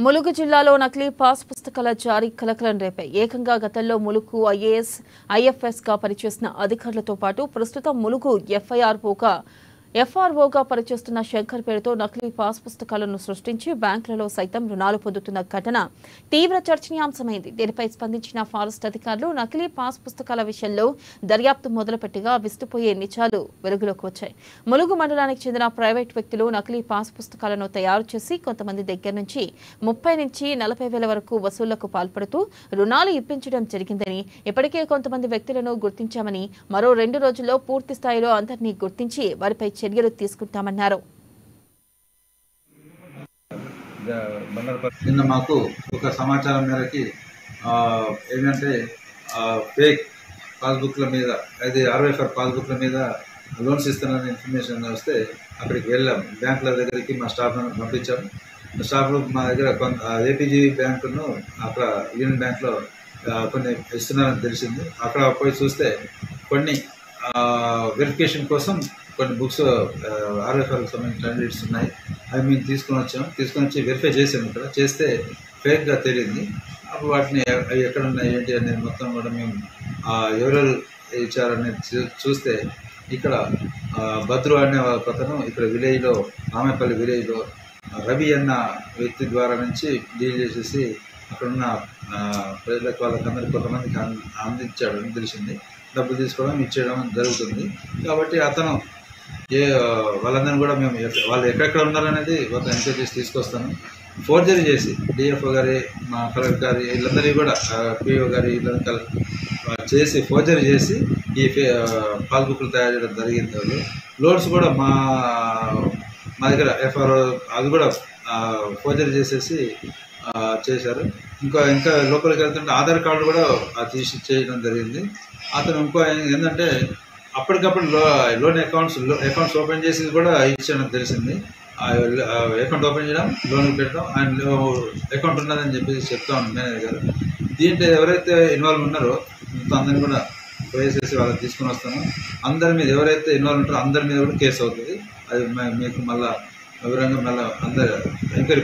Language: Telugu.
ములుగు జిల్లాలో నకిలీ పాస్ పుస్తకాల జారీ కలకలం రేపాయి. ఏకంగా గతంలో ములుగు ఐఏఎస్, ఐఎఫ్ఎస్గా పనిచేసిన అధికారులతో పాటు ప్రస్తుతం ములుగు ఎఫ్ఆర్ఓగా పనిచేస్తున్న శంకర్ పేరుతో నకిలీ పాస్ పుస్తకాలను సృష్టించి బ్యాంకులలో సైతం రుణాలు పొందుతున్న ఘటన తీవ్ర చర్చనీయాంశమైంది. దీనిపై స్పందించిన ఫారెస్ట్ అధికారులు నకిలీ పాస్ పుస్తకాల విషయంలో దర్యాప్తు మొదలుపెట్టగా విస్తుపోయే నిజాలు వెలుగులోకి వచ్చాయి. ములుగు మండలానికి చెందిన ప్రైవేట్ వ్యక్తులు నకిలీ పాస్ పుస్తకాలను తయారు చేసి కొంతమంది దగ్గర నుంచి 30 నుంచి 40 వేల వరకు వసూళ్లకు పాల్పడుతూ రుణాలు ఇప్పించడం జరిగిందని, ఇప్పటికే కొంతమంది వ్యక్తులను గుర్తించామని, మరో 2 రోజుల్లో పూర్తి స్థాయిలో అందరినీ గుర్తించి వారిపై చర్యలు తీసుకుంటామన్నారు. నిన్న మాకు ఒక సమాచారం మేరకి ఏంటంటే ఫేక్ పాస్బుక్ల మీద, అది ఆర్వైఫర్ పాస్బుక్ల మీద లోన్స్ ఇస్తున్నారని ఇన్ఫర్మేషన్ వస్తే అక్కడికి వెళ్ళాం. బ్యాంకుల దగ్గరికి మా స్టాఫ్ పంపించాం. స్టాఫ్లో మా దగ్గర ఏపీజీ బ్యాంకును అక్కడ యూనియన్ బ్యాంక్లో కొన్ని ఇస్తున్నారని తెలిసింది. అక్కడ పోయి చూస్తే కొన్ని వెరిఫికేషన్ కోసం కొన్ని బుక్స్ ఆర్ఎఫ్ఆర్కి సంబంధించిన క్యాండిడేట్స్ ఉన్నాయి. అవి మేము తీసుకొని వచ్చి వెరిఫై చేసాము. ఇక్కడ చేస్తే ఫేక్గా తెలియంది. అప్పుడు వాటిని అవి ఎక్కడ ఉన్నాయి ఏంటి అనేది మొత్తం కూడా మేము ఎవరెవరు ఇచ్చారనేది చూస్తే ఇక్కడ భద్రు అనే అతను ఇక్కడ విలేజ్లో, రామేపల్లి విలేజ్లో రవి అన్న వ్యక్తి ద్వారా నుంచి డీల్ చేసేసి అక్కడున్న ప్రజలకు వాళ్ళకందరికీ కొంతమందికి అందించాడని తెలిసింది. డబ్బులు తీసుకోవడం ఇచ్చేయడం జరుగుతుంది. కాబట్టి అతను వాళ్ళందరినీ కూడా మేము వాళ్ళు ఎక్కడెక్కడ ఉన్నారనేది ఒక ఎంక్వైరీ చేసి తీసుకొస్తాను. ఫోర్జరీ చేసి డిఎఫ్ఓ గారి, మా కలెక్టర్ గారి, వీళ్ళందరినీ కూడా పిఓ గారి వీళ్ళందరూ చేసి ఫోర్జరీ చేసి ఈ పాస్బుక్లు తయారు చేయడం జరిగింది. వాళ్ళు లోన్స్ కూడా మా దగ్గర ఎఫ్ఆర్ఓ అది కూడా ఫోర్జరీ చేసేసి చేశారు. ఇంకా లోపలికి వెళ్తుంటే ఆధార్ కార్డు కూడా తీసి చేయడం జరిగింది. అతను ఇంకో ఏంటంటే అప్పటికప్పుడు లోన్ అకౌంట్స్ ఓపెన్ చేసి కూడా ఇచ్చాడని తెలిసింది. అకౌంట్ ఓపెన్ చేయడం, లోన్ పెట్టడం, అండ్ అకౌంట్ ఉన్నదని చెప్పేసి చెప్తా ఉన్నాను మేనేజర్ గారు. దీంట్లో ఎవరైతే ఇన్వాల్వ్ ఉన్నారో అందరినీ కూడా వేసేసి వాళ్ళని తీసుకుని వస్తాను. అందరి మీద ఎవరైతే ఇన్వాల్వ్ ఉంటారో అందరి మీద కూడా కేసు అవుతుంది. అది మీకు మళ్ళీ వివరంగా మళ్ళీ అందరు ఎంక్వైరీ